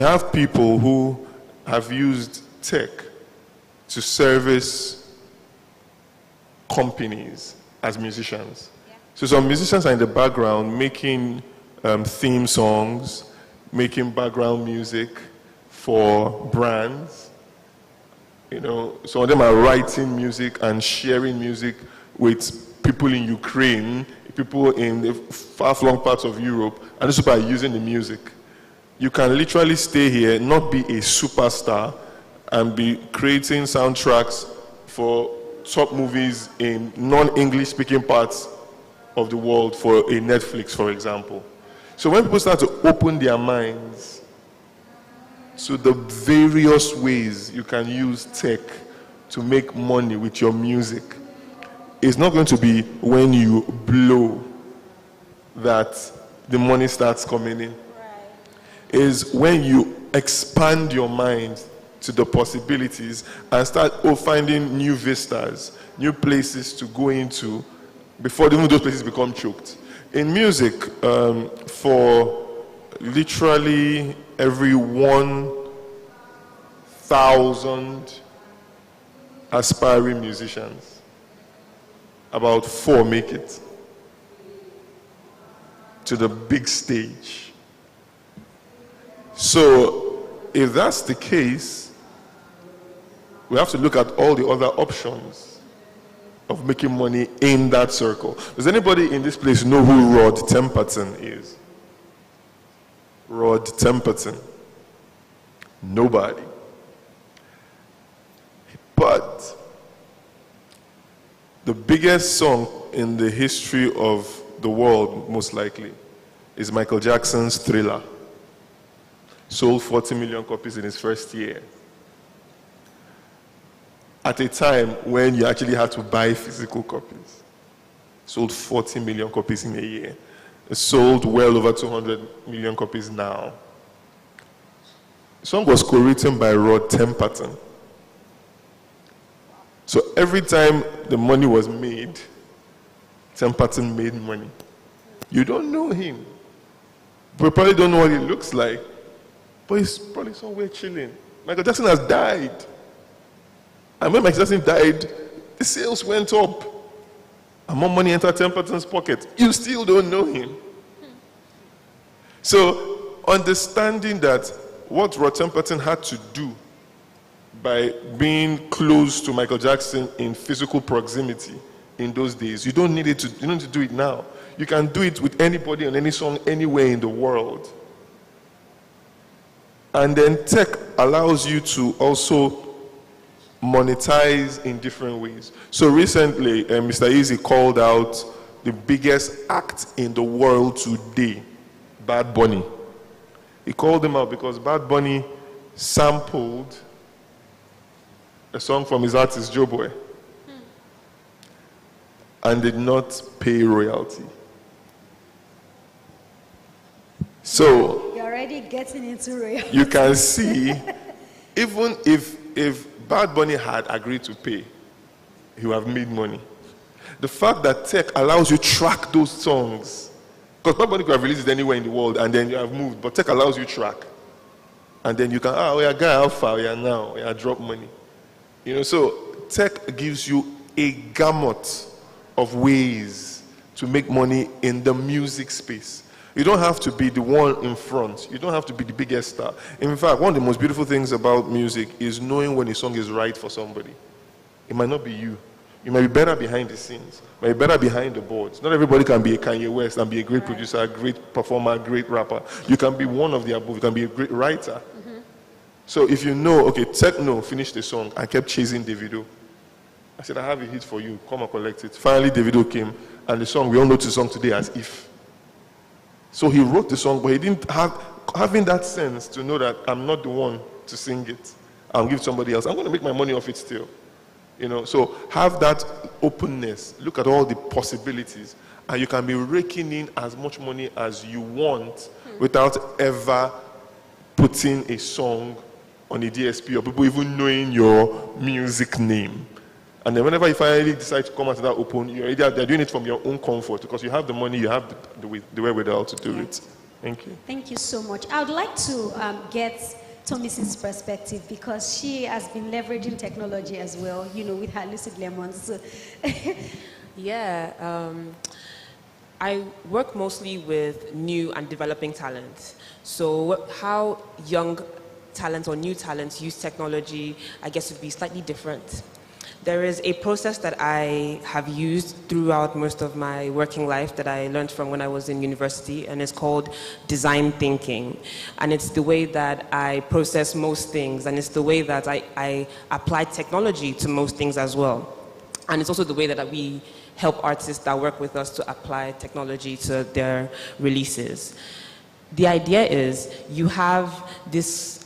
have people who have used tech to service companies as musicians. Yeah. So some musicians are in the background making theme songs, making background music for brands. Some of them are writing music and sharing music with people in Ukraine, people in the far-flung parts of Europe, and those people are using the music. You can literally stay here, not be a superstar, and be creating soundtracks for top movies in non-English speaking parts of the world for a Netflix, for example. So when people start to open their minds to the various ways you can use tech to make money with your music, it's not going to be when you blow that the money starts coming in. Right. It's when you expand your mind to the possibilities and start finding new vistas, new places to go into before even those places become choked. In music, for literally every 1,000 aspiring musicians, about 4 make it to the big stage. So if that's the case, we have to look at all the other options of making money in that circle. Does anybody in this place know who Rod Temperton is? Rod Temperton. Nobody. But the biggest song in the history of the world, most likely, is Michael Jackson's Thriller. Sold 40 million copies in his first year. At a time when you actually had to buy physical copies. Sold 40 million copies in a year. It sold well over 200 million copies now. The song was co-written by Rod Temperton. So every time the money was made, Temperton made money. You don't know him. We probably don't know what he looks like. But he's probably somewhere chilling. Michael Jackson has died. And when Michael Jackson died, the sales went up. And more money entered Temperton's pocket. You still don't know him. So, understanding that what Rod Temperton had to do by being close to Michael Jackson in physical proximity in those days, you don't need to do it now. You can do it with anybody on any song anywhere in the world. And then tech allows you to also monetize in different ways. So recently, Mr. Easy called out the biggest act in the world today, Bad Bunny. He called him out because Bad Bunny sampled a song from his artist, Joe Boy, and did not pay royalty. So you're already getting into royalty. You can see, even if Bad Bunny had agreed to pay, he would have made money. The fact that tech allows you to track those songs, because Bad Bunny could have released it anywhere in the world and then you have moved, but tech allows you to track. And then you can, we are guy, how far we are now, we are drop money. So tech gives you a gamut of ways to make money in the music space. You don't have to be the one in front. You don't have to be the biggest star. In fact, one of the most beautiful things about music is knowing when a song is right for somebody. It might not be you. You might be better behind the scenes. You might be better behind the boards. Not everybody can be a Kanye West and be a great producer, a great performer, a great rapper. You can be one of the above. You can be a great writer. Mm-hmm. So if you know, okay, Techno finished the song and kept chasing Davido. I said, I have a hit for you. Come and collect it. Finally, Davido came, and the song, we all know the song today as If. So he wrote the song, but he didn't having that sense to know that I'm not the one to sing it. I'll give somebody else. I'm going to make my money off it still. So have that openness. Look at all the possibilities. And you can be raking in as much money as you want without ever putting a song on a DSP or people even knowing your music name. And then whenever you finally decide to come out to that open, they're doing it from your own comfort because you have the money, you have the wherewithal to do it. Thank you. Thank you so much. I would like to get Thomas's perspective because she has been leveraging technology as well, with her Lucid Lemons. So Yeah, I work mostly with new and developing talent. So how young talents or new talents use technology, I guess, would be slightly different. There is a process that I have used throughout most of my working life that I learned from when I was in university, and it's called design thinking. And it's the way that I process most things, and it's the way that I apply technology to most things as well. And it's also the way that we help artists that work with us to apply technology to their releases. The idea is you have this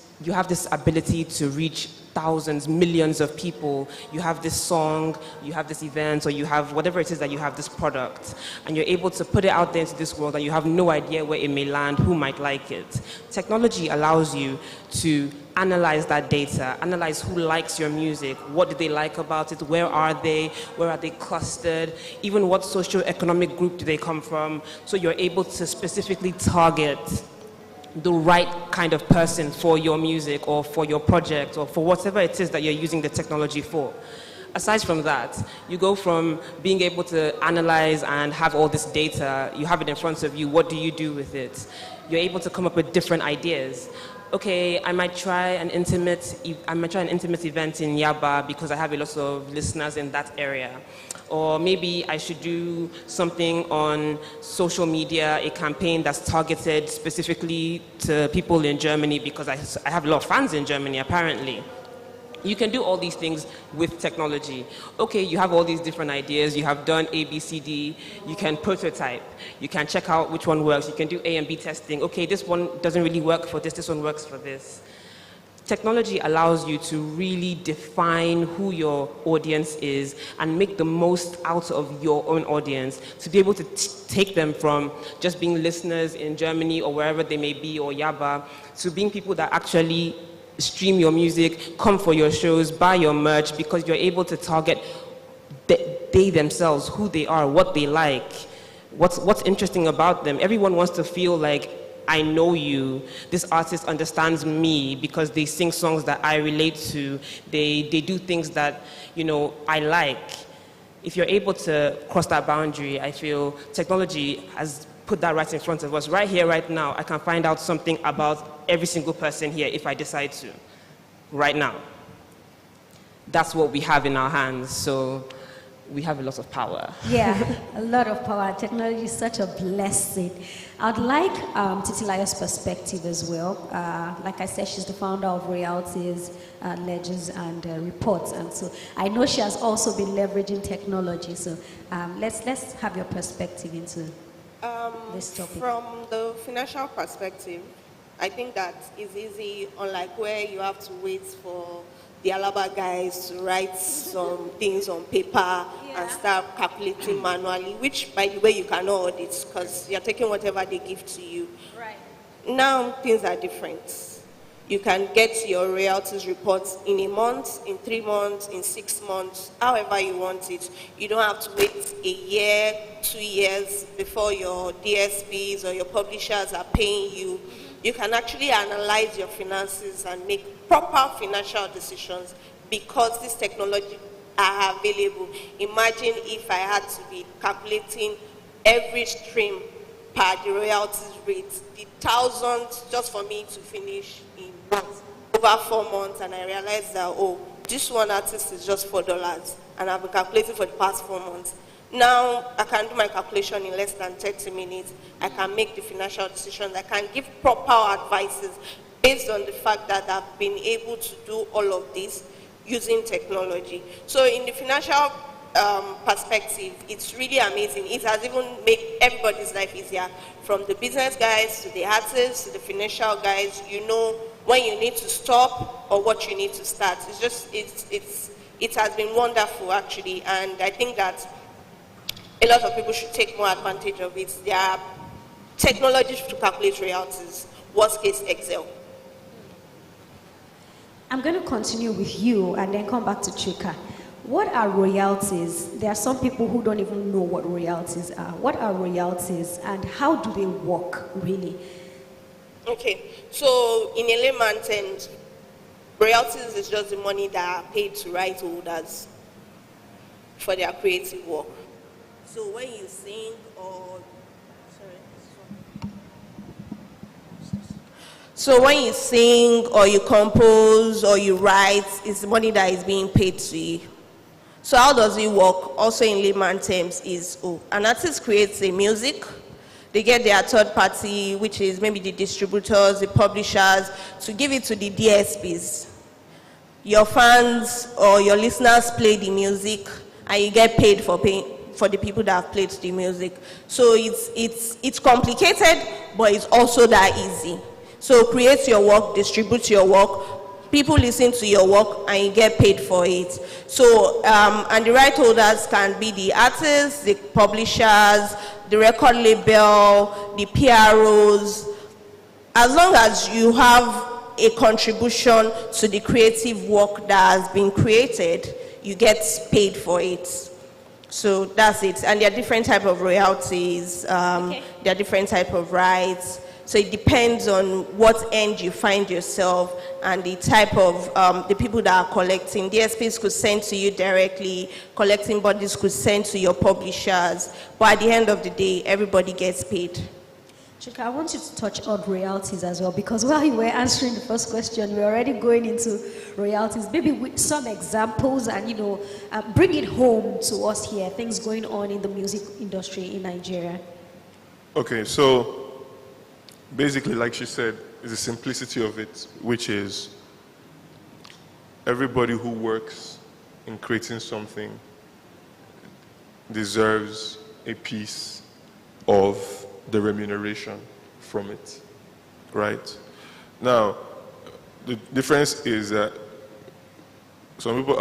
ability to reach thousands, millions of people. You have this song, you have this event, or you have whatever it is that you have this product, and you're able to put it out there into this world, and you have no idea where it may land, who might like it. Technology allows you to analyze that data, analyze who likes your music, what do they like about it, where are they clustered, even what socio-economic group do they come from, so you're able to specifically target the right kind of person for your music or for your project or for whatever it is that you're using the technology for. Aside from that, you go from being able to analyze and have all this data, you have it in front of you, what do you do with it? You're able to come up with different ideas. Okay, I might try an intimate event in Yaba because I have a lot of listeners in that area. Or maybe I should do something on social media, a campaign that's targeted specifically to people in Germany because I have a lot of fans in Germany, apparently. You can do all these things with technology. Okay, you have all these different ideas, you have done A, B, C, D, you can prototype, you can check out which one works, you can do A and B testing. Okay, this one doesn't really work for this one works for this. Technology allows you to really define who your audience is and make the most out of your own audience, to be able to take them from just being listeners in Germany or wherever they may be, or Yaba, to being people that actually stream your music, come for your shows, buy your merch, because you're able to target they themselves, who they are, what they like, what's interesting about them. Everyone wants to feel like, I know you, this artist understands me because they sing songs that I relate to, they do things that, I like. If you're able to cross that boundary, I feel technology has put that right in front of us. Right here, right now, I can find out something about every single person here if I decide to, right now. That's what we have in our hands, so we have a lot of power. yeah, a lot of power. Technology is such a blessing. I'd like Titilayo's perspective as well. Like I said, she's the founder of Royalties, Ledgers, and Reports. And so I know she has also been leveraging technology. So let's have your perspective into this topic. From the financial perspective, I think that is easy, unlike where you have to wait for the Alaba guys to write some things on paper and start calculating manually, which, by the way, you cannot audit because you're taking whatever they give to you. Right. Now, things are different. You can get your royalties reports in a month, in 3 months, in 6 months, however you want it. You don't have to wait a year, 2 years before your DSPs or your publishers are paying you. You can actually analyze your finances and make proper financial decisions because this technology are available. Imagine if I had to be calculating every stream per the royalties rate, the thousands just for me to finish in over 4 months, and I realized that, oh, this one artist is just $4, and I've been calculating for the past 4 months. Now, I can do my calculation in less than 30 minutes. I can make the financial decisions. I can give proper advices based on the fact that I've been able to do all of this using technology. So in the financial perspective, it's really amazing. It has even made everybody's life easier. From the business guys to the artists to the financial guys, you know when you need to stop or what you need to start. It's just, it has been wonderful actually, and I think that a lot of people should take more advantage of it. There are technologies to calculate royalties, worst case Excel. I'm going to continue with you and then come back to Chika. What are royalties? There are some people who don't even know what royalties are. What are royalties and how do they work really? Okay, so in a layman terms, royalties is just the money that are paid to right holders for their creative work. So when you sing or so when you sing or you compose or you write, it's the money that is being paid to you. So how does it work? Also in layman terms is, an artist creates a music, they get their third party, which is maybe the distributors, the publishers, to give it to the DSPs. Your fans or your listeners play the music and you get paid for the people that have played the music. So it's complicated, but it's also that easy. So create your work, distribute your work, people listen to your work and you get paid for it. So, and the right holders can be the artists, the publishers, the record label, the PROs. As long as you have a contribution to the creative work that has been created, you get paid for it. So that's it. And there are different type of royalties, there are different type of rights. So it depends on what end you find yourself and the type of the people that are collecting. DSPs could send to you directly, collecting bodies could send to your publishers, but at the end of the day, everybody gets paid. Chika, I want you to touch on royalties as well, because while you were answering the first question, we're already going into royalties. Maybe with some examples and, bring it home to us here, things going on in the music industry in Nigeria. Okay, so basically, like she said, is the simplicity of it, which is everybody who works in creating something deserves a piece of the remuneration from it, right? Now, the difference is that some people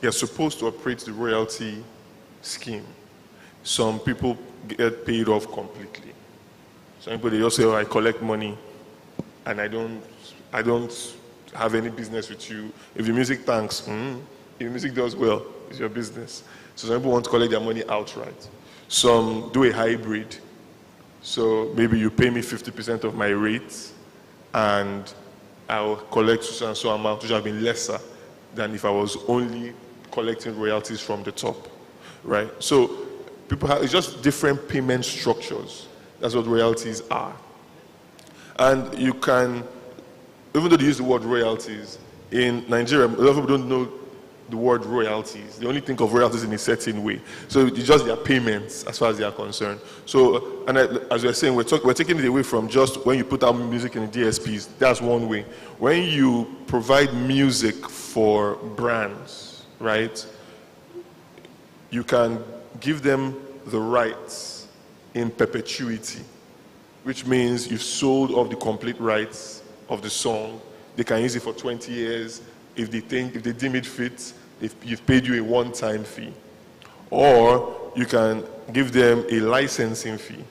you're supposed to operate the royalty scheme. Some people get paid off completely. Some people, they just say, I collect money and I don't have any business with you. If the music tanks, if the music does well, it's your business. So some people want to collect their money outright. Some do a hybrid. So maybe you pay me 50% of my rate and I'll collect so and so amount, which have been lesser than if I was only collecting royalties from the top, right? So it's just different payment structures. That's what royalties are. And you can, even though they use the word royalties, in Nigeria, a lot of people don't know the word royalties. They only think of royalties in a certain way. So it's just their payments as far as they are concerned. So, as we're saying, we're taking it away from just when you put out music in the DSPs. That's one way. When you provide music for brands, right, you can give them the rights in perpetuity, which means you've sold off the complete rights of the song. They can use it for 20 years. If they deem it fit, if you've paid you a one-time fee. Or you can give them a licensing fee.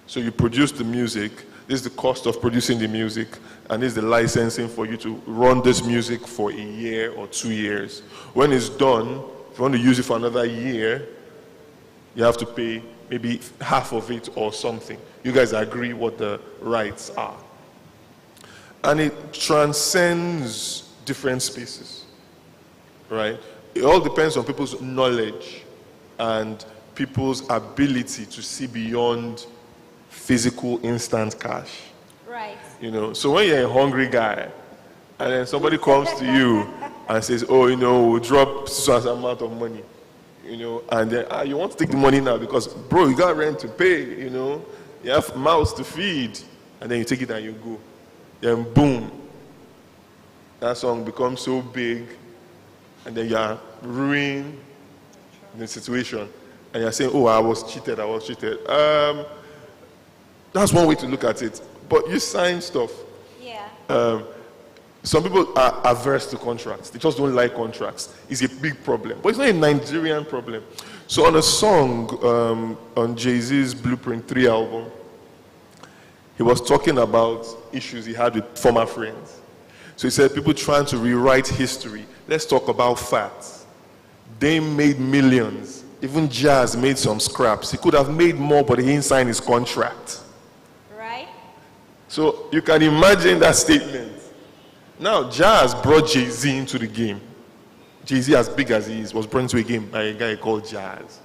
So you produce the music, this is the cost of producing the music, and this is the licensing for you to run this music for a year or 2 years. When it's done, if you want to use it for another year, you have to pay maybe half of it or something. You guys agree what the rights are. And it transcends different spaces, right? It all depends on people's knowledge and people's ability to see beyond physical instant cash. Right. So when you're a hungry guy and then somebody comes to you and says, we'll drop so amount of money, and then you want to take the money now because, bro, you got rent to pay, you have mouths to feed, and then you take it and you go. Then boom, that song becomes so big, and then you are ruining the situation, and you're saying, I was cheated. That's one way to look at it. But you sign stuff. Yeah. Some people are averse to contracts. They just don't like contracts. It's a big problem. But it's not a Nigerian problem. So on a song, on Jay-Z's Blueprint 3 album, he was talking about issues he had with former friends. So he said, people trying to rewrite history. Let's talk about facts. They made millions. Even Jazz made some scraps. He could have made more, but he didn't sign his contract. Right. So you can imagine that statement. Now, Jazz brought Jay-Z into the game. Jay-Z, as big as he is, was brought into a game by a guy called Jazz.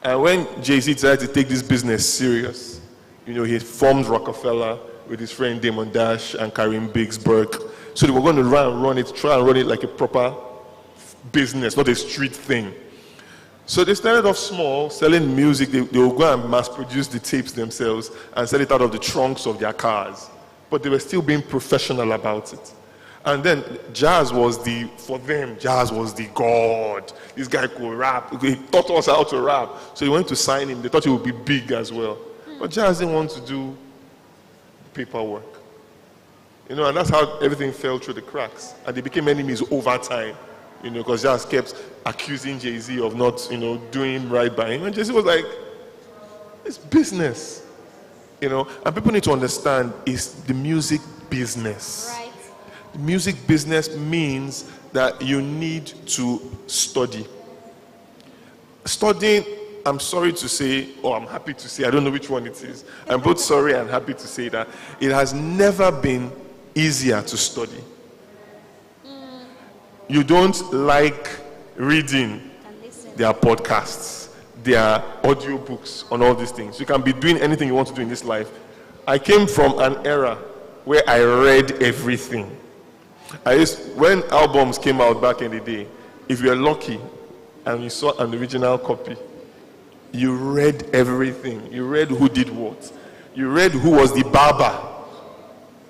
And when Jay-Z decided to take this business serious, he formed Rockefeller with his friend Damon Dash and Karim Biggs Burke. So they were going to try and run it like a proper business, not a street thing. So they started off small, selling music. They would go and mass produce the tapes themselves and sell it out of the trunks of their cars. But they were still being professional about it. And then Jazz was the god. This guy could rap. He taught us how to rap. So they went to sign him. They thought he would be big as well. But Jazz didn't want to do paperwork. And that's how everything fell through the cracks. And they became enemies over time. Because Jazz kept accusing Jay-Z of not, doing right by him. And Jay-Z was like, it's business. And people need to understand it's the music business. Right. The music business means that you need to study. Studying, I'm sorry to say, or I'm happy to say, I don't know which one it is. I'm both sorry and happy to say that it has never been easier to study. You don't like reading, there are podcasts, there are audiobooks on all these things. You can be doing anything you want to do in this life. I came from an era where I read everything. When albums came out back in the day, if you're lucky and you saw an original copy, you read everything. You read who did what. You read who was the barber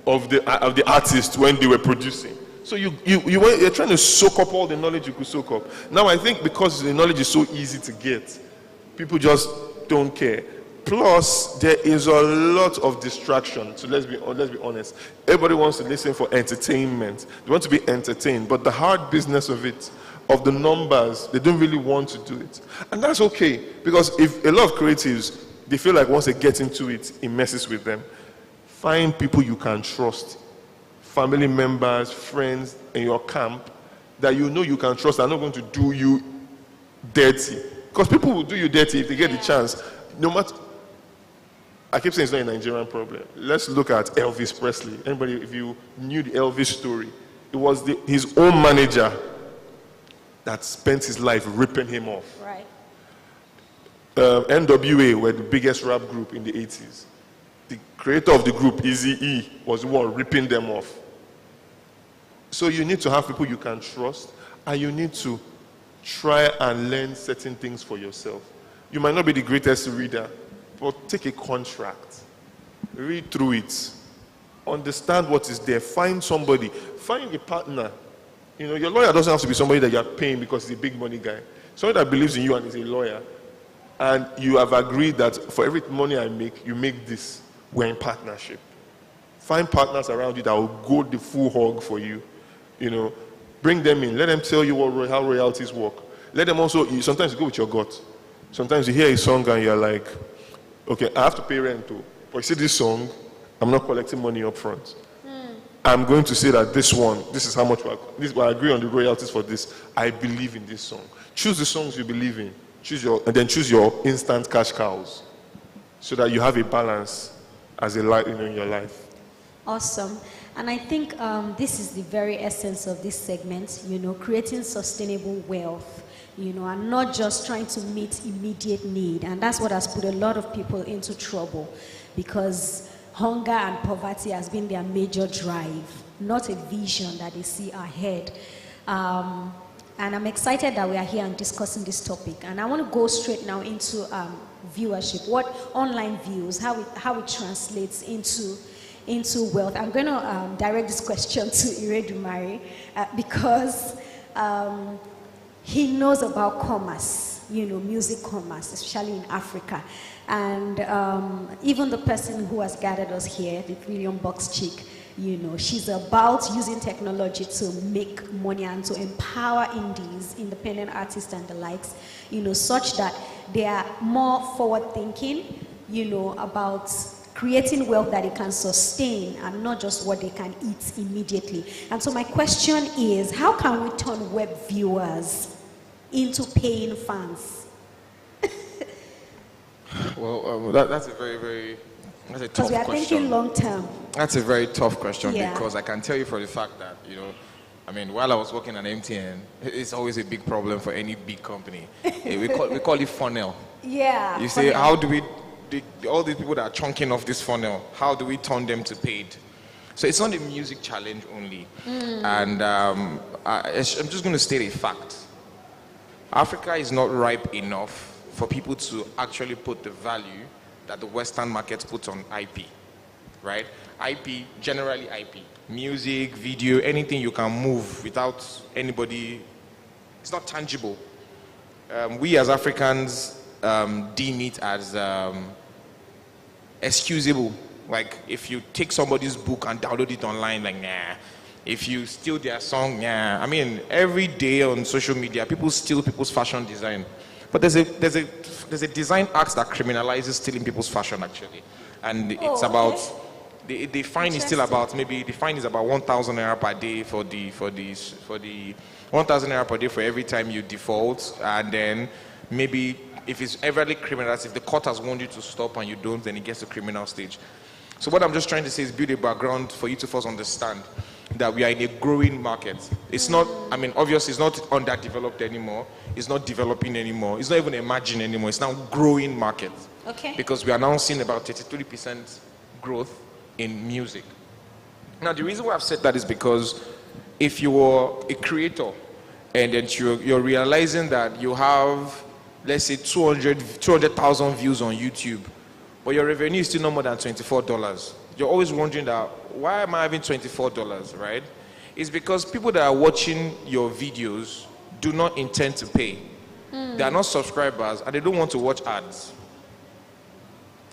of the artist when they were producing. So you're trying to soak up all the knowledge you could soak up. Now I think because the knowledge is so easy to get, people just don't care. Plus, there is a lot of distraction. So let's be honest. Everybody wants to listen for entertainment. They want to be entertained. But the hard business of it, of the numbers, they don't really want to do it. And that's okay. Because if a lot of creatives, they feel like once they get into it, it messes with them. Find people you can trust. Family members, friends in your camp that you can trust are not going to do you dirty. Because people will do you dirty if they get the chance. No matter, I keep saying it's not a Nigerian problem. Let's look at Elvis Presley. Anybody, if you knew the Elvis story, it was his own manager that spent his life ripping him off. Right. NWA were the biggest rap group in the 80s. The creator of the group, Eazy-E, was the one ripping them off. So you need to have people you can trust, and you need to try and learn certain things for yourself. You might not be the greatest reader, but take a contract, read through it, understand what is there, find somebody, find a partner. Your lawyer doesn't have to be somebody that you're paying because he's a big money guy. Somebody that believes in you and is a lawyer, and you have agreed that for every money I make, you make this. We're in partnership. Find partners around you that will go the full hog for you. Bring them in. Let them tell you how royalties work. Let them also, sometimes you go with your gut. Sometimes you hear a song and you're like, okay, I have to pay rent too. But you see this song, I'm not collecting money up front. I'm going to say that this is how much I agree on the royalties for this. I believe in this song. Choose the songs you believe in. And then choose your instant cash cows so that you have a balance as in your life. Awesome. And I think this is the very essence of this segment, creating sustainable wealth, and not just trying to meet immediate need. And that's what has put a lot of people into trouble, because hunger and poverty has been their major drive, not a vision that they see ahead. And I'm excited that we are here and discussing this topic. And I want to go straight now into viewership, what online views, how it translates into wealth. I'm going to direct this question to Iredumare because he knows about commerce, music commerce, especially in Africa. And even the person who has gathered us here, the William Box chick, she's about using technology to make money and to empower indies, independent artists and the likes, such that they are more forward thinking, about creating wealth that they can sustain and not just what they can eat immediately. And so my question is, how can we turn web viewers into paying fans? Well, that's a very, very That's a Because tough we are question. thinking long term. That's a very tough question Yeah. because I can tell you for the fact that, I mean, while I was working at MTN, it's always a big problem for any big company. we call it funnel. Yeah. You say, funnel. how do we, all these people that are chunking off this funnel, how do we turn them to paid? So it's not a music challenge only. And I'm just going to state a fact. Africa is not ripe enough for people to actually put the value that the Western markets put on IP, right? IP, generally IP. Music, video, anything you can move without anybody, it's not tangible. We as Africans deem it as excusable. Like if you take somebody's book and download it online, like nah. If you steal their song, nah. I mean, every day on social media, people steal people's fashion design. But there's a design act that criminalizes stealing people's fashion actually, and it's about the fine is still about maybe the fine is about 1,000 naira per day for the 1,000 naira per day for every time you default, and then maybe if it's everly criminalized, if the court has warned you to stop and you don't, then it gets to criminal stage. So what I'm just trying to say is build a background for you to first understand that we are in a growing market. It's not, I mean, obviously it's not underdeveloped anymore. It's not developing anymore. It's not even emerging anymore. It's now growing market. Okay. Because we are now seeing about 33% growth in music. Now, the reason why I've said that is because if you are a creator and then you're realizing that you have, let's say, 200,000 views on YouTube, but your revenue is still no more than $24. You're always wondering that, why am I having $24, right? It's because people that are watching your videos do not intend to pay. They are not subscribers and they don't want to watch ads,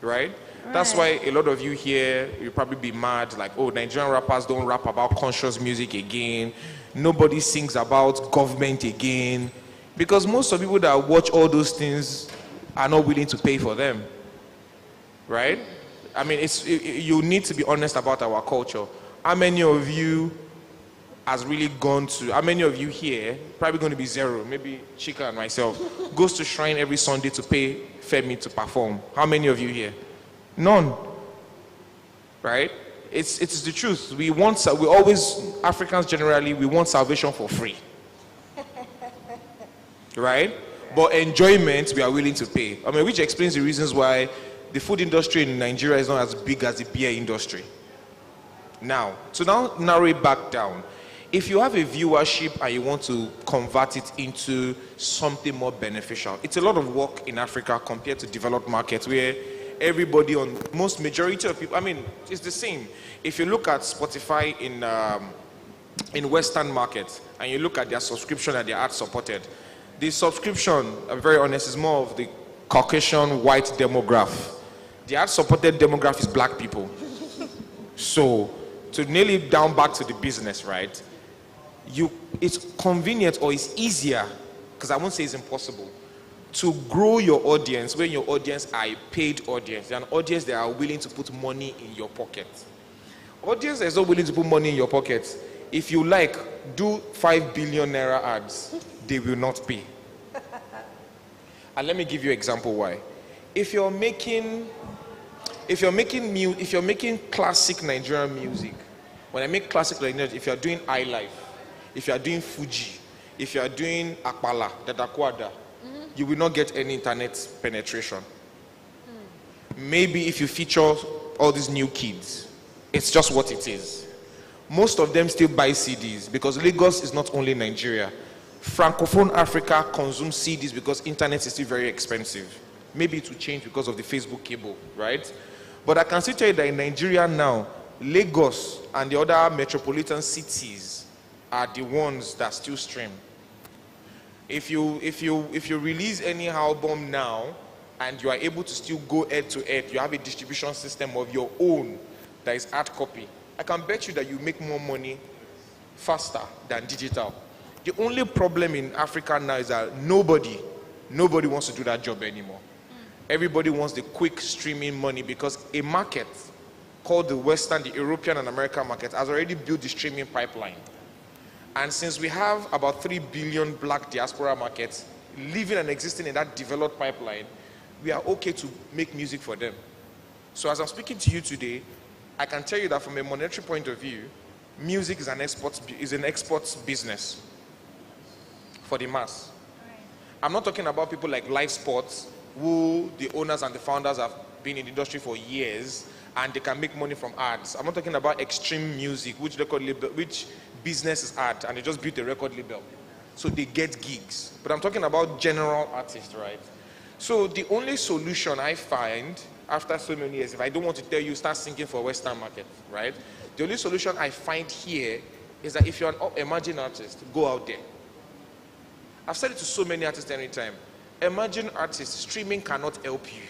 right? That's why a lot of you here, you'll probably be mad, like, oh, Nigerian rappers don't rap about conscious music again. Nobody sings about government again. Because most of the people that watch all those things are not willing to pay for them, right? I mean, you need to be honest about our culture. How many of you has really gone to, how many of you here, probably going to be zero, maybe Chika and myself, goes to Shrine every Sunday to pay Femi to perform? How many of you here? None, right? It's the truth. We always, Africans generally, we want salvation for free, right? But enjoyment, we are willing to pay. I mean, which explains the reasons why the food industry in Nigeria is not as big as the beer industry. Now, to now narrow it back down, if you have a viewership and you want to convert it into something more beneficial, it's a lot of work in Africa compared to developed markets where everybody majority of people, I mean, it's the same. If you look at Spotify in Western markets and you look at their subscription and their ad supported, the subscription, I'm very honest, is more of the Caucasian white demographic. The ad-supported demographic is black people. So, to nail it down back to the business, right? It's convenient or it's easier, because I won't say it's impossible, to grow your audience when your audience are a paid audience. They're an audience that are willing to put money in your pocket. Audience that is not willing to put money in your pocket, if you like, do 5 billion naira ads, they will not pay. And let me give you an example why. If you're making classic Nigerian music, when I make classic Nigerian, if you're doing iLife, if you're doing Fuji, if you're doing Akpala, Dadakwada, you will not get any internet penetration. Maybe if you feature all these new kids, it's just what it is. Most of them still buy CDs because Lagos is not only Nigeria. Francophone Africa consumes CDs because internet is still very expensive. Maybe it will change because of the Facebook cable, right? But I can still tell you that in Nigeria now, Lagos and the other metropolitan cities are the ones that still stream. If you release any album now and you are able to still go head to head, you have a distribution system of your own that is hard copy, I can bet you that you make more money faster than digital. The only problem in Africa now is that nobody wants to do that job anymore. Everybody wants the quick streaming money because a market called the Western, the European and American market has already built the streaming pipeline. And since we have about 3 billion black diaspora markets living and existing in that developed pipeline, we are okay to make music for them. So as I'm speaking to you today, I can tell you that from a monetary point of view, music is an export business for the mass. I'm not talking about people like live sports, who the owners and the founders have been in the industry for years and they can make money from ads. I'm not talking about extreme music, which business is art, and they just built a record label. So they get gigs. But I'm talking about general artists, right? So the only solution I find after so many years, if I don't want to tell you, start singing for Western market, right? The only solution I find here is that if you're an emerging artist, go out there. I've said it to so many artists anytime. Emerging artists, streaming cannot help you.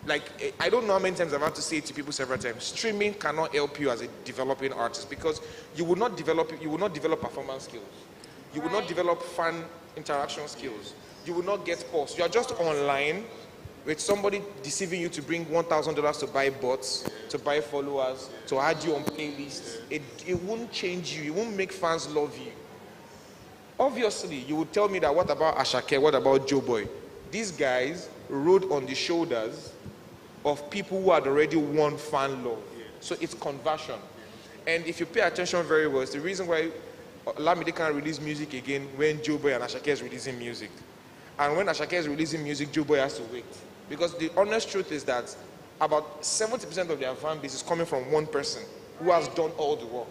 Like, I don't know how many times I've had to say it to people several times. Streaming cannot help you as a developing artist because you will not develop performance skills. You will not develop fan interaction skills. You will not get posts. You are just online with somebody deceiving you to bring $1,000 to buy bots, to buy followers, to add you on playlists. It won't change you. It won't make fans love you. Obviously, you would tell me that what about Ashake, what about Joe Boy? These guys rode on the shoulders of people who had already won fan love. So it's conversion. And if you pay attention very well, it's the reason why Lamide can't release music again when Joe Boy and Ashake is releasing music. And when Ashake is releasing music, Joe Boy has to wait. Because the honest truth is that about 70% of their fan base is coming from one person who has done all the work.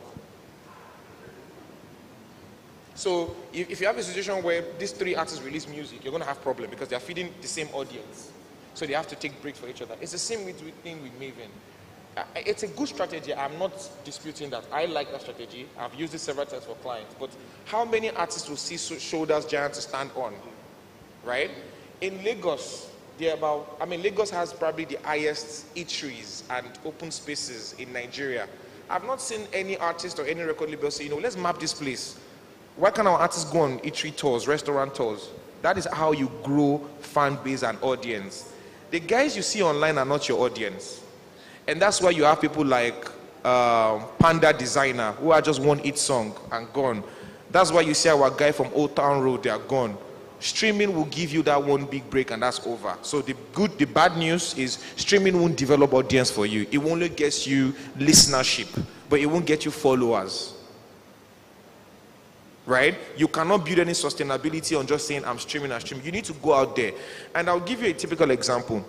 So if you have a situation where these three artists release music, you're going to have a problem because they're feeding the same audience. So they have to take breaks for each other. It's the same thing with Maven. It's a good strategy. I'm not disputing that. I like that strategy. I've used it several times for clients. But how many artists will see shoulders giants to stand on? Right? In Lagos, Lagos has probably the highest eateries and open spaces in Nigeria. I've not seen any artist or any record label say, let's map this place. Why can't our artists go on eatery tours, restaurant tours? That is how you grow fan base and audience. The guys you see online are not your audience. And that's why you have people like Panda Designer, who are just one hit song and gone. That's why you see our guy from Old Town Road, they are gone. Streaming will give you that one big break and that's over. So the bad news is streaming won't develop audience for you. It only gets you listenership, but it won't get you followers. Right? You cannot build any sustainability on just saying I'm streaming. You need to go out there. And I'll give you a typical example.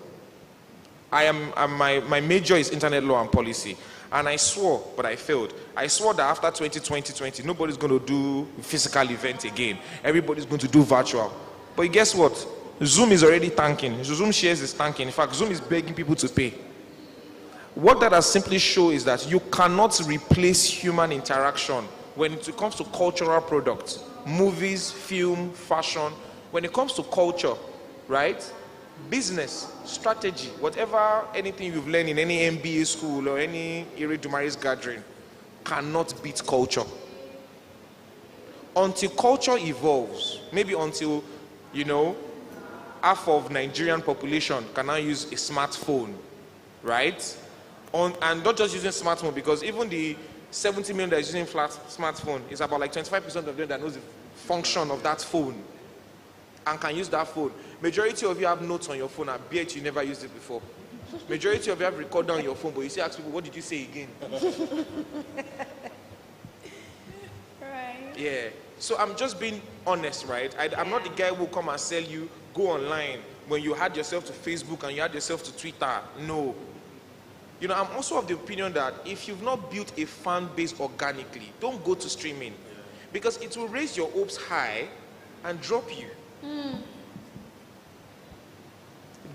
My major is internet law and policy. And I swore, but I failed. I swore that after 2020, nobody's going to do physical event again. Everybody's going to do virtual. But guess what? Zoom is already tanking. Zoom shares is tanking. In fact, Zoom is begging people to pay. What that has simply shown is that you cannot replace human interaction when it comes to cultural products, movies, film, fashion. When it comes to culture, right? Business, strategy, whatever, anything you've learned in any MBA school or any Iri Dumari's gathering cannot beat culture. Until culture evolves, maybe until, half of Nigerian population can now use a smartphone, right? And not just using smartphone, because even the 70 million that is using smartphone is about like 25% of them that knows the function of that phone and can use that phone. Majority of you have notes on your phone, I bet you never used it before. Majority of you have recorder on your phone, but you still ask people, what did you say again? Right. Yeah. So I'm just being honest, right? I'm not the guy who will come and sell you, go online when you had yourself to Facebook and you had yourself to Twitter. No. I'm also of the opinion that if you've not built a fan base organically, don't go to streaming. Because it will raise your hopes high and drop you.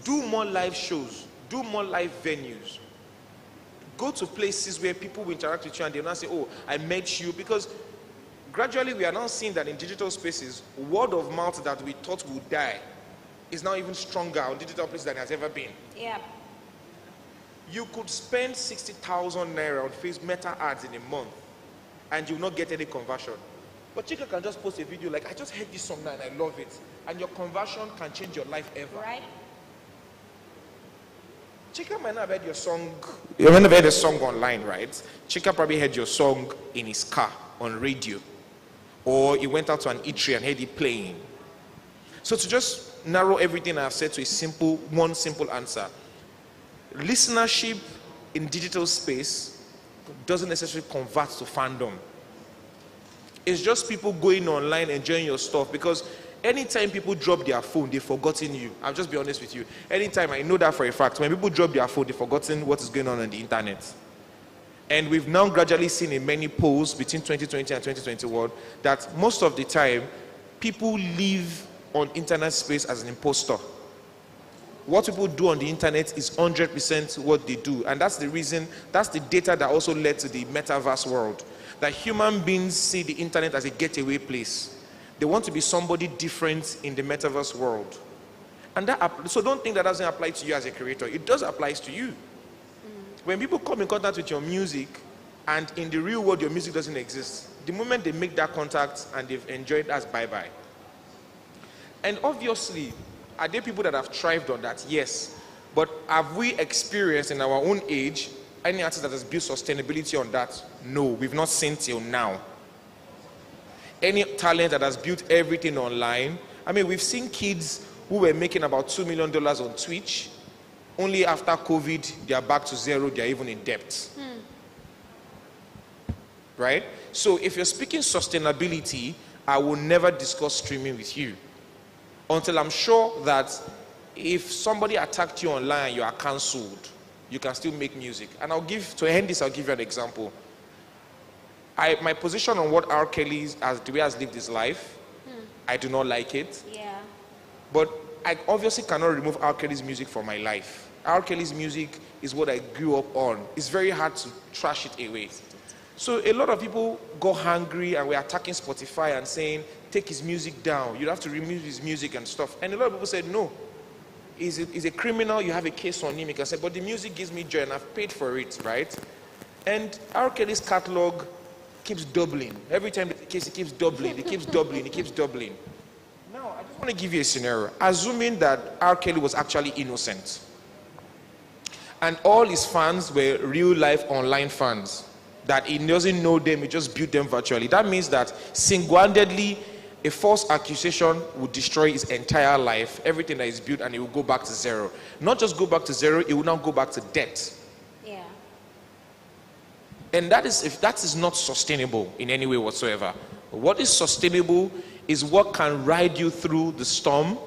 Do more live shows. Do more live venues. Go to places where people will interact with you and they'll not say, oh, I met you. Because gradually we are now seeing that in digital spaces, word of mouth that we thought would die is now even stronger on digital places than it has ever been. Yeah. You could spend 60,000 naira on face meta ads in a month and you will not get any conversion. But Chika can just post a video like, I just heard this song now and I love it. And your conversion can change your life ever. Right. Chika might not have heard your song. You might have heard a song online, right? Chika probably heard your song in his car on radio. Or he went out to an eatery and heard it playing. So to just narrow everything I've said to one simple answer. listenership in digital space doesn't necessarily convert to fandom. It's just people going online, enjoying your stuff, because anytime people drop their phone, they've forgotten you. I'll just be honest with you. Anytime, I know that for a fact, when people drop their phone, they've forgotten what is going on the internet. And we've now gradually seen in many polls between 2020 and 2021 that most of the time, people live on internet space as an imposter. What people do on the internet is 100% what they do. And that's the reason, that's the data that also led to the metaverse world. That human beings see the internet as a getaway place. They want to be somebody different in the metaverse world. And that, so don't think that doesn't apply to you as a creator. It does apply to you. When people come in contact with your music, and in the real world your music doesn't exist, the moment they make that contact and they've enjoyed, that's bye-bye. And obviously, are there people that have thrived on that? Yes. But have we experienced in our own age any artist that has built sustainability on that? No, we've not seen till now. Any talent that has built everything online? I mean, we've seen kids who were making about $2 million on Twitch. Only after COVID, they are back to zero, they are even in debt. Right? So if you're speaking sustainability, I will never discuss streaming with you. Until I'm sure that if somebody attacked you online and you are cancelled, you can still make music. And I'll give, to end this, I'll give you an example. My position on what R. Kelly, the way he has lived his life, I do not like it. Yeah. But I obviously cannot remove R. Kelly's music from my life. R. Kelly's music is what I grew up on. It's very hard to trash it away. So a lot of people got hungry and were attacking Spotify and saying, take his music down. You have to remove his music and stuff. And a lot of people said, no. He's a criminal. You have a case on him. You can say, but the music gives me joy and I've paid for it, right? And R. Kelly's catalog keeps doubling. Every time there's a case, it keeps doubling. It keeps doubling. It keeps doubling. Now, I just want to give you a scenario. Assuming that R. Kelly was actually innocent, and all his fans were real-life online fans, that he doesn't know them, he just built them virtually. That means that single-handedly, a false accusation would destroy his entire life, everything that is built, and he will go back to zero. Not just go back to zero, he will now go back to debt. Yeah. And that is, if that is not sustainable in any way whatsoever. What is sustainable is what can ride you through the storm,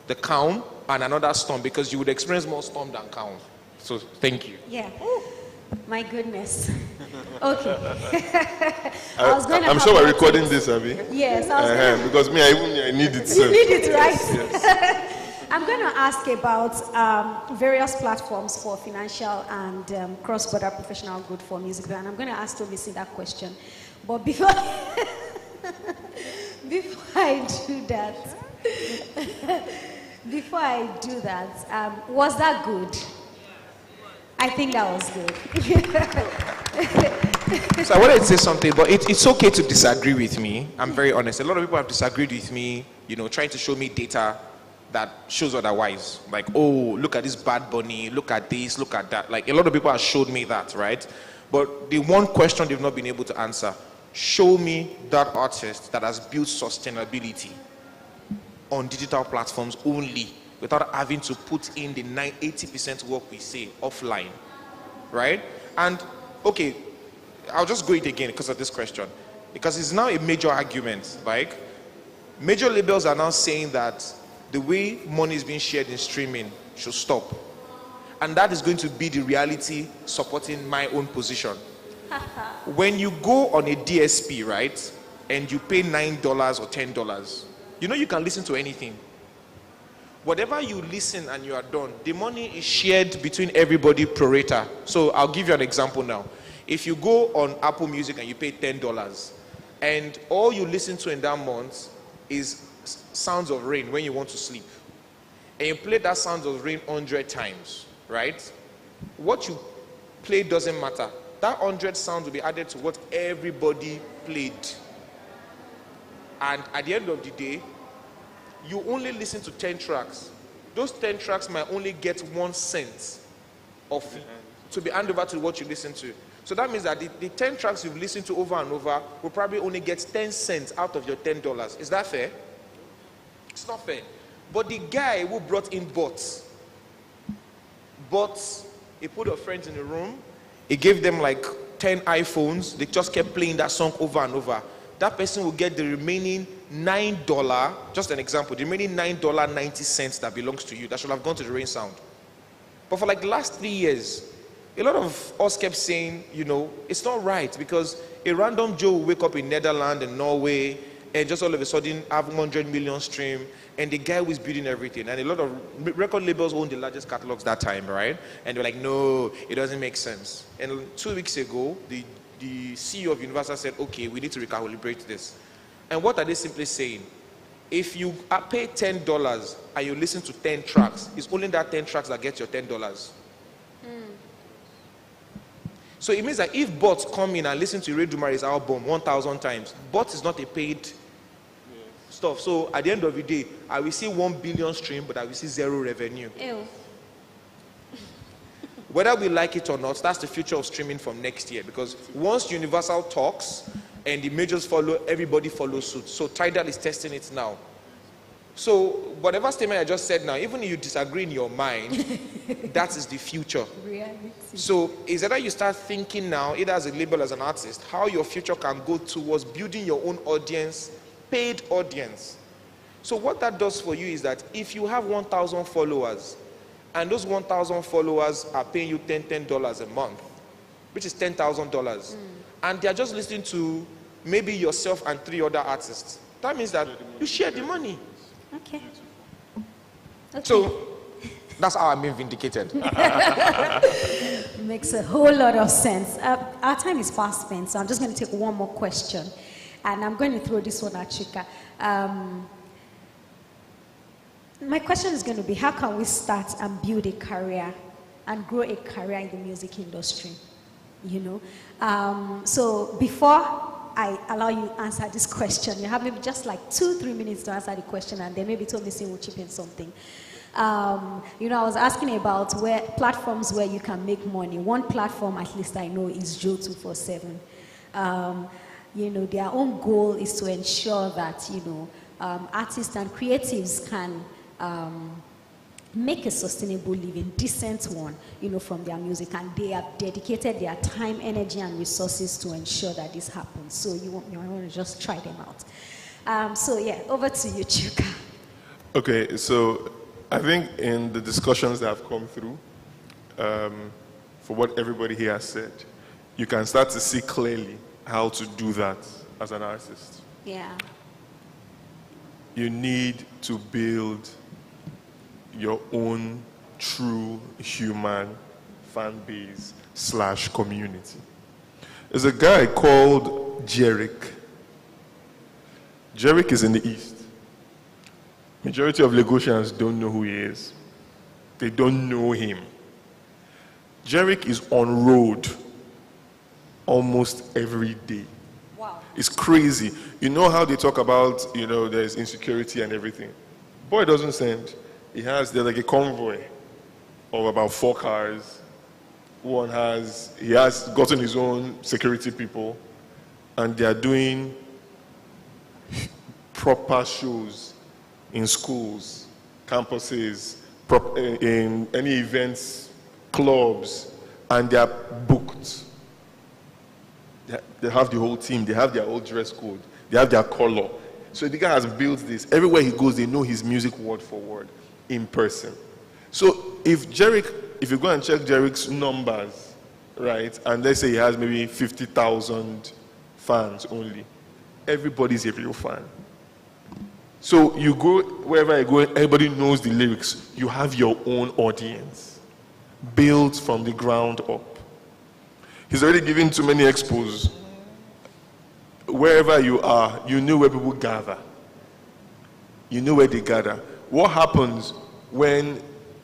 the calm, and another storm, because you would experience more storm than calm. So thank you. Yeah. Ooh, my goodness. Okay. I'm sure we're recording this, Abby. Yes. I was gonna, because I need it. you need it, right? Yes. I'm going to ask about various platforms for financial and cross-border professional good for music. And I'm going to ask Tomisi that question. But before, before I do that, was that good? I think that was good. So I wanted to say something, but it's okay to disagree with me. I'm very honest. A lot of people have disagreed with me, trying to show me data that shows otherwise. Like, oh, look at this Bad Bunny, look at this, look at that. Like, a lot of people have showed me that, right? But the one question they've not been able to answer, show me that artist that has built sustainability on digital platforms only, without having to put in the 80% work we say offline, right? And, okay, I'll just go it again because of this question. Because it's now a major argument. Like, major labels are now saying that the way money is being shared in streaming should stop. And that is going to be the reality supporting my own position. When you go on a DSP, right, and you pay $9 or $10, you can listen to anything. Whatever you listen and you are done, the money is shared between everybody pro rata. So I'll give you an example now. If you go on Apple Music and you pay $10, and all you listen to in that month is Sounds of Rain when you want to sleep, and you play that Sounds of Rain 100 times, right? What you play doesn't matter. That 100 sounds will be added to what everybody played. And at the end of the day, you only listen to 10 tracks. Those 10 tracks might only get 1 cent of to be handed over to what you listen to. So that means that the 10 tracks you've listened to over and over will probably only get 10 cents out of your $10. Is that fair? It's not fair. But the guy who brought in bots He put her friends in the room. He gave them like 10 iPhones. They just kept playing that song over and over. That person will get the remaining $9, just an example, the remaining $9.90 that belongs to you, that should have gone to the rain sound. But for like the last 3 years, a lot of us kept saying, you know, it's not right, because a random Joe will wake up in Netherlands and Norway and just all of a sudden have 100 million stream, and the guy who is building everything, and a lot of record labels own the largest catalogs that time, right? And they're like, no, it doesn't make sense. And 2 weeks ago, the CEO of Universal said, okay, we need to recalibrate this. And what are they simply saying? If you pay $10 and you listen to 10 tracks, it's only that 10 tracks that get your $10. So it means that if bots come in and listen to Ray Dumare's album 1,000 times, bot is not a paid stuff. So at the end of the day, I will see 1 billion stream, but I will see 0 revenue. Ew. Whether we like it or not, that's the future of streaming from next year. Because once Universal talks and the majors follow, everybody follows suit. So Tidal is testing it now. So whatever statement I just said now, even if you disagree in your mind, that is the future. Reality. So is either you start thinking now, either as a label, as an artist, how your future can go towards building your own audience, paid audience. So what that does for you is that if you have 1,000 followers, and those 1,000 followers are paying you $10 a month, which is $10,000, and they're just listening to maybe yourself and 3 other artists, that means that you share the money. Okay. So that's how I'm being vindicated. Makes a whole lot of sense. Our time is fast spent, so I'm just going to take one more question. And I'm going to throw this one at Chika. My question is going to be, how can we start and build a career and grow a career in the music industry? You know? So before I allow you to answer this question, you have maybe just like 2-3 minutes to answer the question, and then maybe Tomisi will chip in something. You know, I was asking about platforms where you can make money. One platform, at least I know, is Joe 247. You know, their own goal is to ensure that, you know, artists and creatives can make a sustainable living, decent one, you know, from their music, and they have dedicated their time, energy, and resources to ensure that this happens. So you want to just try them out. So yeah, over to you, Chuka. Okay, so I think in the discussions that have come through, for what everybody here has said, you can start to see clearly how to do that as an artist. Yeah. You need to build your own true human fan base / community. There's a guy called Jerick. Jerick is in the East. Majority of Lagosians don't know who he is. They don't know him. Jerick is on road almost every day. Wow. It's crazy. You know how they talk about, you know, there's insecurity and everything. Boy doesn't send. There's like a convoy of about 4 cars. He has gotten his own security people, and they are doing proper shows in schools, campuses, in any events, clubs, and they are booked. They have the whole team, they have their own dress code, they have their color. So the guy has built this. Everywhere he goes, they know his music word for word in person. So if you go and check Jerick's numbers, right, and let's say he has maybe 50,000 fans only, everybody's a real fan. So you go wherever you go, everybody knows the lyrics. You have your own audience, built from the ground up. He's already given too many expos. Wherever you are, you know where people gather. You know where they gather. What happens when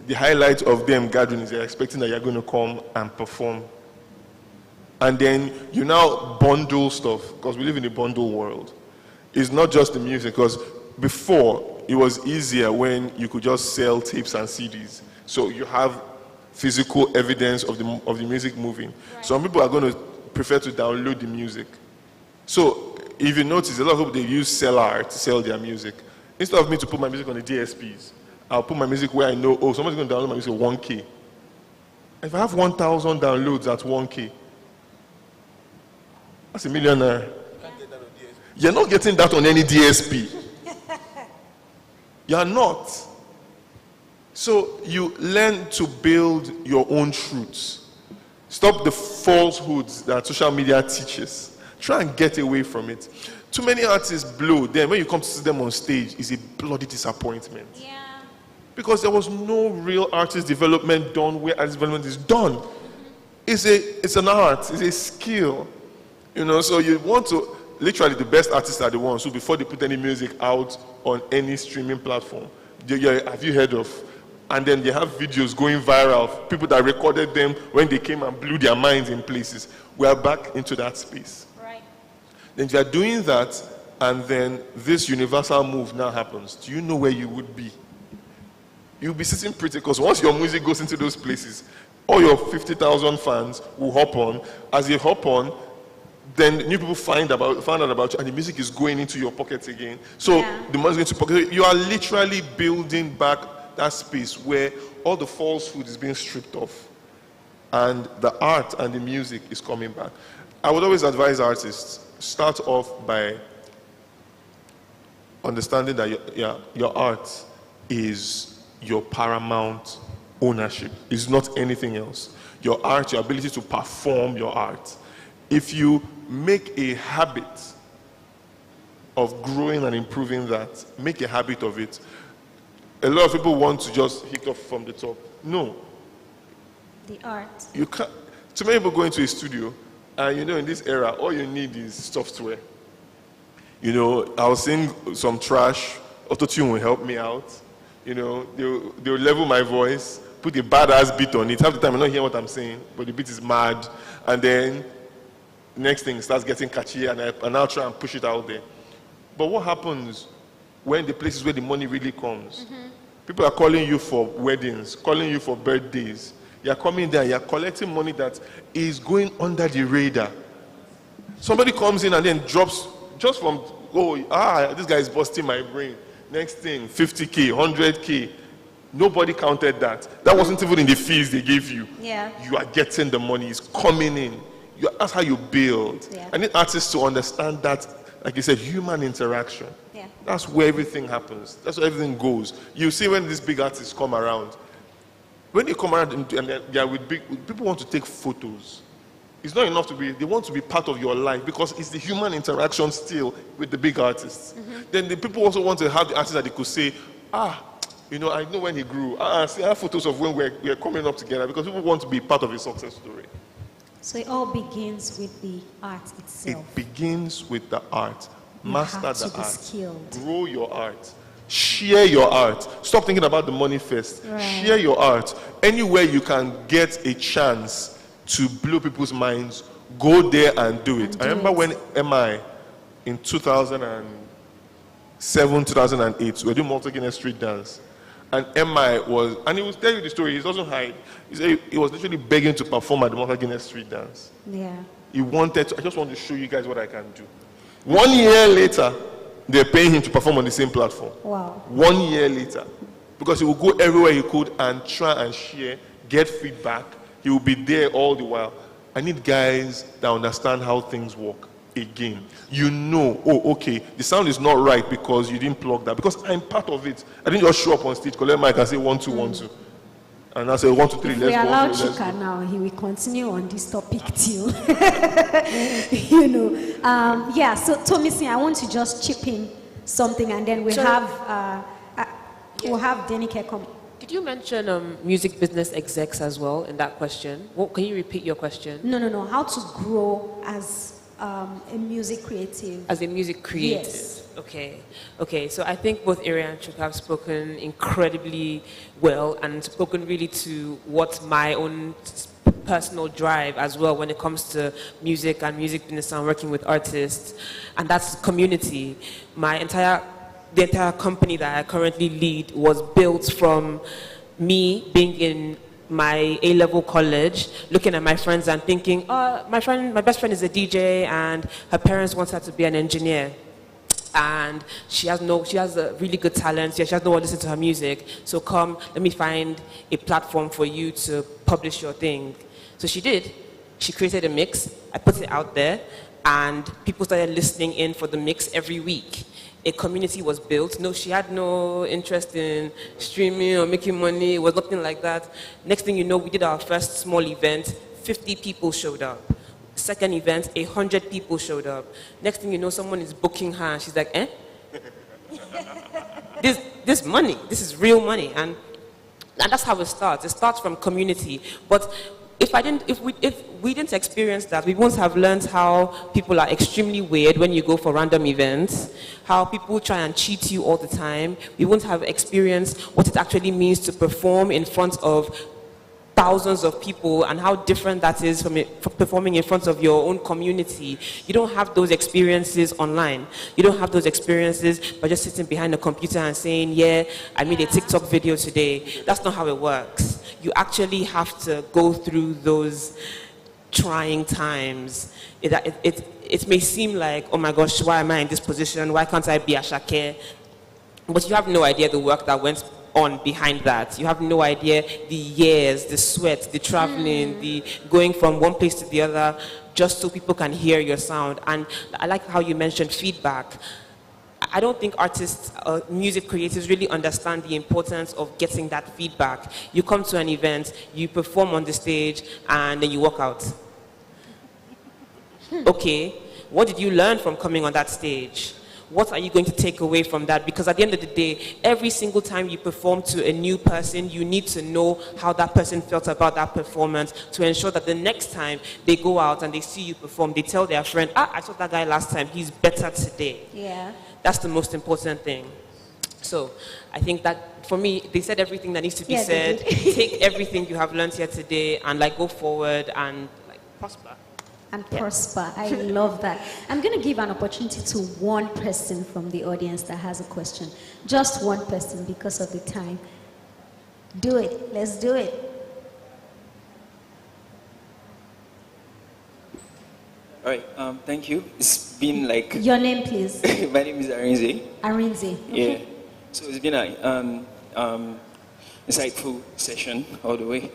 the highlight of them gathering is they're expecting that you're going to come and perform? And then you now bundle stuff, because we live in a bundle world. It's not just the music, because before it was easier when you could just sell tapes and CDs. So you have physical evidence of the music moving. Right. Some people are going to prefer to download the music. So if you notice, a lot of people, they use Cellar to sell their music. Instead of me to put my music on the DSPs, I'll put my music where I know, oh, somebody's going to download my music at 1K. If I have 1,000 downloads at 1K, that's $1 million. You're not getting that on any DSP. You're not. So you learn to build your own truths. Stop the falsehoods that social media teaches. Try and get away from it. Too many artists blow. Then when you come to see them on stage, it's a bloody disappointment. Yeah. Because there was no real artist development done where artist development is done. It's an art. It's a skill. So you want to, literally the best artists are the ones who, before they put any music out on any streaming platform, have you heard of? And then they have videos going viral, people that recorded them when they came and blew their minds in places. We are back into that space. Right. Then if you are doing that, and then this universal move now happens, do you know where you would be? You'll be sitting pretty, because once your music goes into those places, all your 50,000 fans will hop on. As they hop on, then new people find out about you, and the music is going into your pockets again. So the money is going to pocket. You are literally building back that space where all the falsehood is being stripped off, and the art and the music is coming back. I would always advise artists, start off by understanding that your art is your paramount ownership. It's not anything else. Your art, your ability to perform your art. If you make a habit of growing and improving that, make a habit of it. A lot of people want to just hit off from the top. No. The art. You can't. Too many people go into a studio, and in this era, all you need is software. I'll sing some trash, auto-tune will help me out. They'll level my voice, put a badass beat on it. Half the time I'm not hearing what I'm saying, but the beat is mad. And then next thing starts getting catchy, and I'll try and push it out there. But what happens when the places where the money really comes? People are calling you for weddings, calling you for birthdays. You're coming there, you're collecting money that is going under the radar. Somebody comes in and then drops just from, this guy is busting my brain. Next thing, 50K, 100K. Nobody counted that. That wasn't even in the fees they gave you. Yeah. You are getting the money. It's coming in. That's how you build. Yeah. I need artists to understand that, like you said, human interaction. Yeah. That's where everything happens. That's where everything goes. You see when these big artists come around. When they come around and they are with people want to take photos. It's not enough they want to be part of your life, because it's the human interaction still with the big artists. Then the people also want to have the artists that they could say, I know when he grew. See, I have photos of when we're coming up together, because people want to be part of a success story. So it all begins with the art itself. It begins with the art. Master the art. Skilled. Grow your art. Share your art. Stop thinking about the money first. Right. Share your art. Anywhere you can get a chance to blow people's minds, go there and do it. I remember when MI in 2007, 2008, we were doing Multi-Guinness street dance. And MI was, and he will tell you the story, he doesn't hide. He was literally begging to perform at the Multi-Guinness street dance. Yeah. He wanted to, I just want to show you guys what I can do. 1 year later, they're paying him to perform on the same platform. Wow. 1 year later. Because he would go everywhere he could and try and share, get feedback. He will be there all the while. I need guys that understand how things work. Again, okay, the sound is not right because you didn't plug that. Because I'm part of it. I didn't just show up on stage, collect mic and say 1, 2, 1, 2. And I say 1, 2, 3, if let's we go. allow Chika now, he will continue on this topic till. So Tomisi, I want to just chip in something, and then we'll have Denike come. Did you mention music business execs as well in that question? Can you repeat your question? No. How to grow as a music creative? As a music creative. Yes. Okay. So I think both Area and Chuka have spoken incredibly well and spoken really to what my own personal drive as well when it comes to music and music business and working with artists, and that's community. The entire company that I currently lead was built from me being in my A-level college, looking at my friends and thinking, my best friend is a DJ and her parents want her to be an engineer. and she has a really good talent. She has no one listen to her music. So come, let me find a platform for you to publish your thing. So she did. She created a mix. I put it out there, and people started listening in for the mix every week. A community was built. No, she had no interest in streaming or making money. It was nothing like that. Next thing you know, we did our first small event. 50 people showed up. Second event, 100 people showed up. Next thing you know, someone is booking her, and she's like, eh? This money, this is real money. And that's how it starts. It starts from community. But if we didn't experience that, we won't have learned how people are extremely weird when you go for random events, how people try and cheat you all the time. We won't have experienced what it actually means to perform in front of thousands of people and how different that is from performing in front of your own community. You don't have those experiences online. You don't have those experiences by just sitting behind a computer and saying, yeah, I made a TikTok video today. That's not how it works. You actually have to go through those trying times. It may seem like, oh my gosh, why am I in this position? Why can't I be Ashake? But you have no idea the work that went on behind that. You have no idea the years, the sweat, the traveling, the going from one place to the other, just so people can hear your sound. And I like how you mentioned feedback. I don't think artists, music creators really understand the importance of getting that feedback. You come to an event, you perform on the stage, and then you walk out. Okay, what did you learn from coming on that stage? What are you going to take away from that? Because at the end of the day, every single time you perform to a new person, you need to know how that person felt about that performance to ensure that the next time they go out and they see you perform, they tell their friend, I saw that guy last time, he's better today. Yeah. That's the most important thing. So I think that for me, they said everything that needs to be said. Take everything you have learned here today and go forward and prosper. And prosper. I love that. I'm going to give an opportunity to one person from the audience that has a question. Just one person because of the time. Do it. Let's do it. All right. Thank you. It's been Your name, please. My name is Arinze. Arinze. Okay. Yeah. So it's been an insightful session all the way.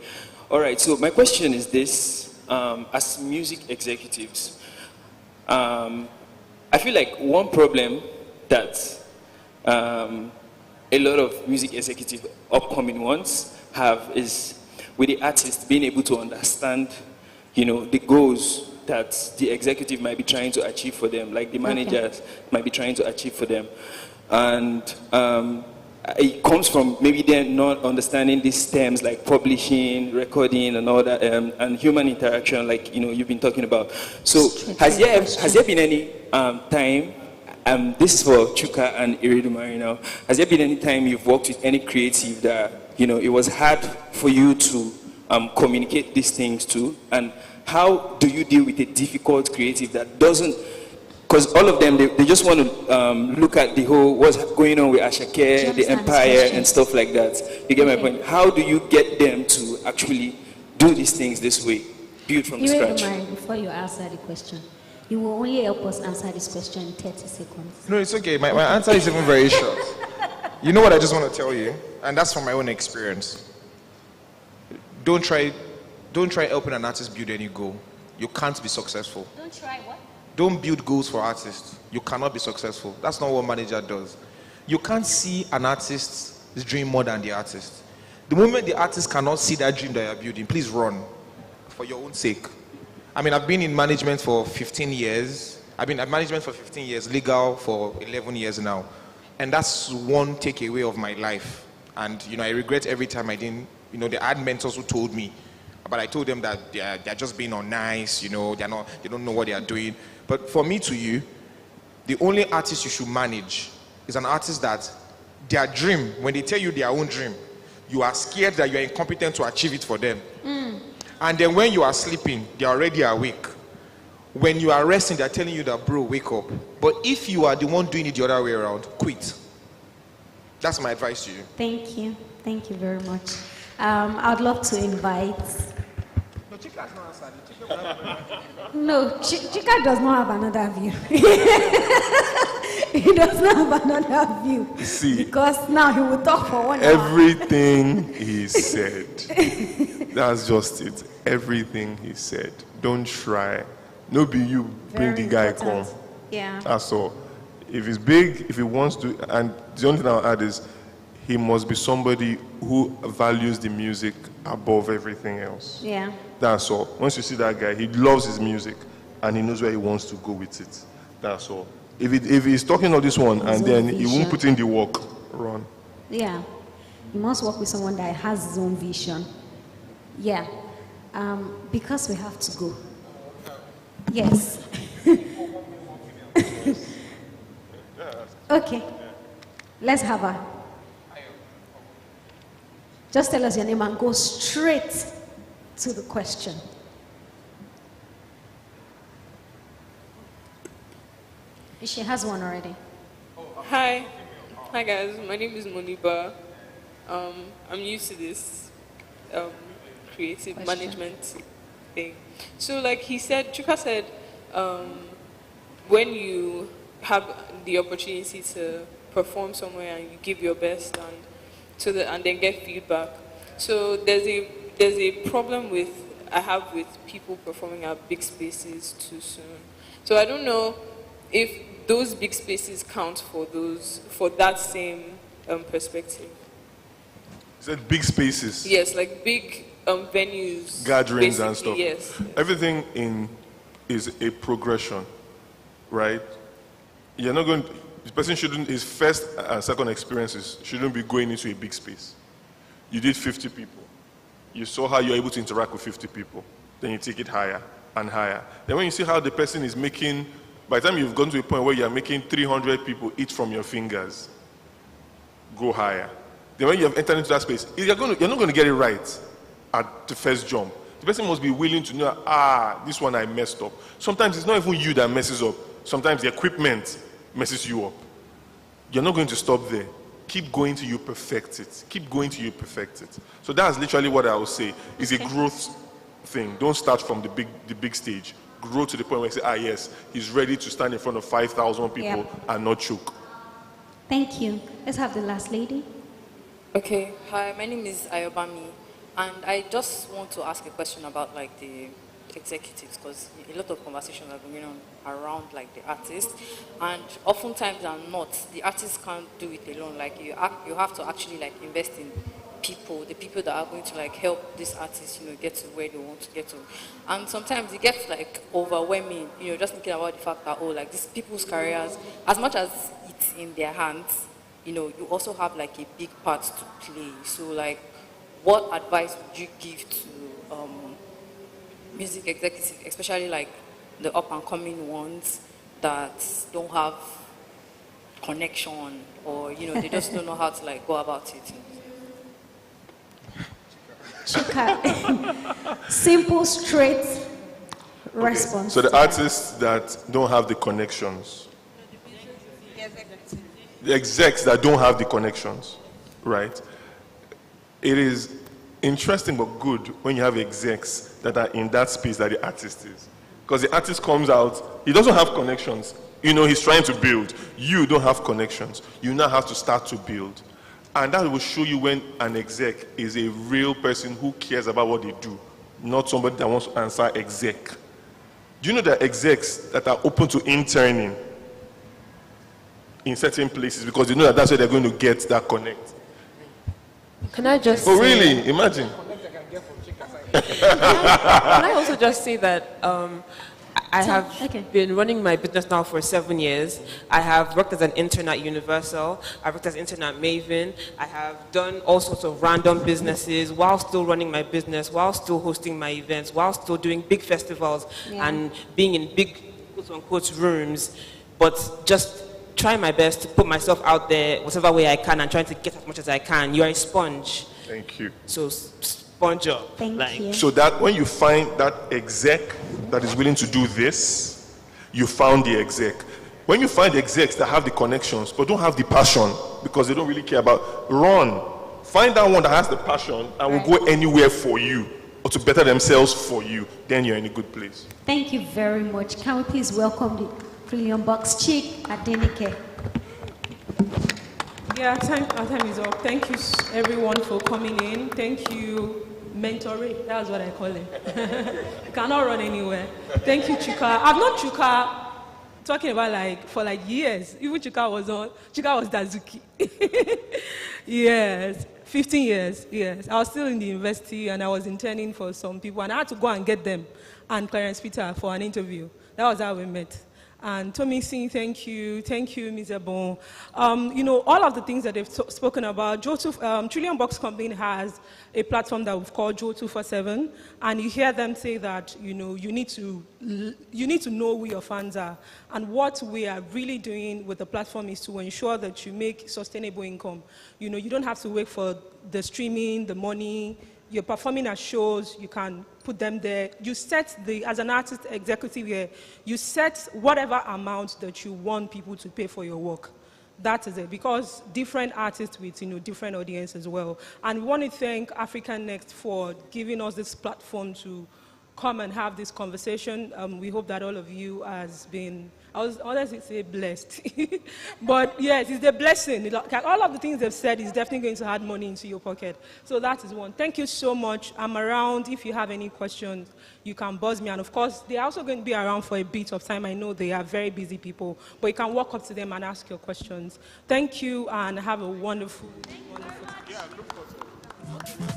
All right. So my question is this. As music executives, I feel like one problem that a lot of music executive upcoming ones have is with the artist being able to understand, the goals that the executive might be trying to achieve for them, like the managers might be trying to achieve for them. And it comes from maybe they're not understanding these terms like publishing, recording, and all that, and human interaction, like you've been talking about. So has there been any time? This is for Chuka and Iridumari now. Has there been any time you've worked with any creative that it was hard for you to communicate these things to? And how do you deal with a difficult creative that doesn't? Because all of them, they just want to look at the whole, what's going on with Ashake, the empire, and stuff like that. You get my point? How do you get them to actually do these things this way, build from scratch? Before you answer the question, you will only help us answer this question in 30 seconds. No, it's okay. My answer is even very short. You know what I just want to tell you? And that's from my own experience. Don't try helping an artist build any goal. You can't be successful. Don't try what? Don't build goals for artists. You cannot be successful. That's not what manager does. You can't see an artist's dream more than the artist. The moment the artist cannot see that dream that you're building, please run for your own sake. I mean, I've been in management for 15 years. I've been at management for 15 years, legal for 11 years now. And that's one takeaway of my life. And, I regret every time I didn't, I had mentors who told me, but I told them that they're just being on nice, they don't know what they are doing. But for me to you, the only artist you should manage is an artist that their dream, when they tell you their own dream, you are scared that you are incompetent to achieve it for them. And then when you are sleeping, they are already awake. When you are resting, they are telling you that, bro, wake up. But if you are the one doing it the other way around, quit. That's my advice to you. Thank you. Thank you very much. I'd love to invite... No, Chika does not have another view. does not have another view. See, because now he will talk for 1 hour. everything he said. That's just it. Everything he said. Don't try. No be you bring Very the guy important. come. Yeah. That's all. If he's big, if he wants to, and the only thing I'll add is he must be somebody who values the music above everything else. Yeah. That's all. Once you see that guy, he loves his music and he knows where he wants to go with it. That's all. If he's talking all this one and then he won't put in the work, run. Yeah. You must work with someone that has his own vision. Yeah. Because we have to go. Yes. Okay. Let's have her. Just tell us your name and go straight to the question. She has one already. Hi guys, my name is Moniba. I'm new to this creative management thing. So like Chuka said, when you have the opportunity to perform somewhere and you give your best and then get feedback. So there's a problem I have with people performing at big spaces too soon. So I don't know if those big spaces count for that same perspective. Is that big spaces? Yes, like big venues, gatherings and stuff. Yes. Everything is a progression, right? You're not going. The person shouldn't. His first and second experiences shouldn't be going into a big space. You did 50 people. You saw how you're able to interact with 50 people. Then you take it higher and higher. Then when you see how the person is making, by the time you've gone to a point where you're making 300 people eat from your fingers, go higher. Then when you have entered into that space, you're not going to get it right at the first jump. The person must be willing to know, this one I messed up. Sometimes it's not even you that messes up. Sometimes the equipment messes you up. You're not going to stop there. Keep going till you perfect it. Keep going till you perfect it. So that's literally what I would say. It's a growth thing. Don't start from the big stage. Grow to the point where you say, yes, he's ready to stand in front of 5,000 people and not choke. Thank you. Let's have the last lady. Okay. Hi, my name is Ayobami, and I just want to ask a question about like the executives, because a lot of conversations are going on around like the artists, and oftentimes and not, the artists can't do it alone. Like you have to actually like invest in the people that are going to like help these artists, get to where they want to get to. And sometimes it gets like overwhelming, just thinking about the fact that like these people's careers, as much as it's in their hands, you also have like a big part to play. So like, what advice would you give to music executives, especially like the up and coming ones that don't have connection, or they just don't know how to like go about it? Chuka, simple, straight response. So the artists that don't have the connections, the execs that don't have the connections, right? It is interesting but good when you have execs that are in that space that the artist is. Because the artist comes out, he doesn't have connections. He's trying to build. You don't have connections. You now have to start to build. And that will show you when an exec is a real person who cares about what they do, not somebody that wants to answer exec. Do you know that execs that are open to interning in certain places because they know that that's where they're going to get that connect? Can I just Oh, say, really? Imagine. Can I also just say that I have been running my business now for 7 years. I have worked as an intern at Universal. I've worked as an intern at Maven. I have done all sorts of random businesses while still running my business, while still hosting my events, while still doing big festivals and being in big, quote-unquote, rooms, but just trying my best to put myself out there whatever way I can and trying to get as much as I can. You are a sponge. Thank you. So sponge up. Thank you. So that when you find that exec that is willing to do this, you found the exec. When you find execs that have the connections but don't have the passion because they don't really care about, run. Find that one that has the passion and will go anywhere for you or to better themselves for you. Then you're in a good place. Thank you very much. Can we please welcome the $1 trillion chick, Adenike? Yeah, our time is up. Thank you, everyone, for coming in. Thank you, Mentorate. That's what I call it. You cannot run anywhere. Thank you, Chuka. I've known Chuka talking about for years. Even Chuka was Dazuki. Yes, 15 years, yes. I was still in the university and I was interning for some people and I had to go and get them and Clarence Peter for an interview. That was how we met. And Tommy Singh, thank you, Ms. Ebon. All of the things that they've spoken about, Trillion Box Company has a platform that we've called Joe 247, and you hear them say that, you need to know who your fans are. And what we are really doing with the platform is to ensure that you make sustainable income. You don't have to wait for the streaming, the money. You're performing at shows, you can put them there. You set as an artist executive here, you set whatever amount that you want people to pay for your work. That is it, because different artists with different audience as well. And we want to thank African Next for giving us this platform to come and have this conversation. We hope that all of you has been, I was honestly say blessed. But yes, it's a blessing. All of the things they've said is definitely going to add money into your pocket. So that is one. Thank you so much. I'm around. If you have any questions, you can buzz me. And of course, they're also going to be around for a bit of time. I know they are very busy people, but you can walk up to them and ask your questions. Thank you and have a wonderful, wonderful day.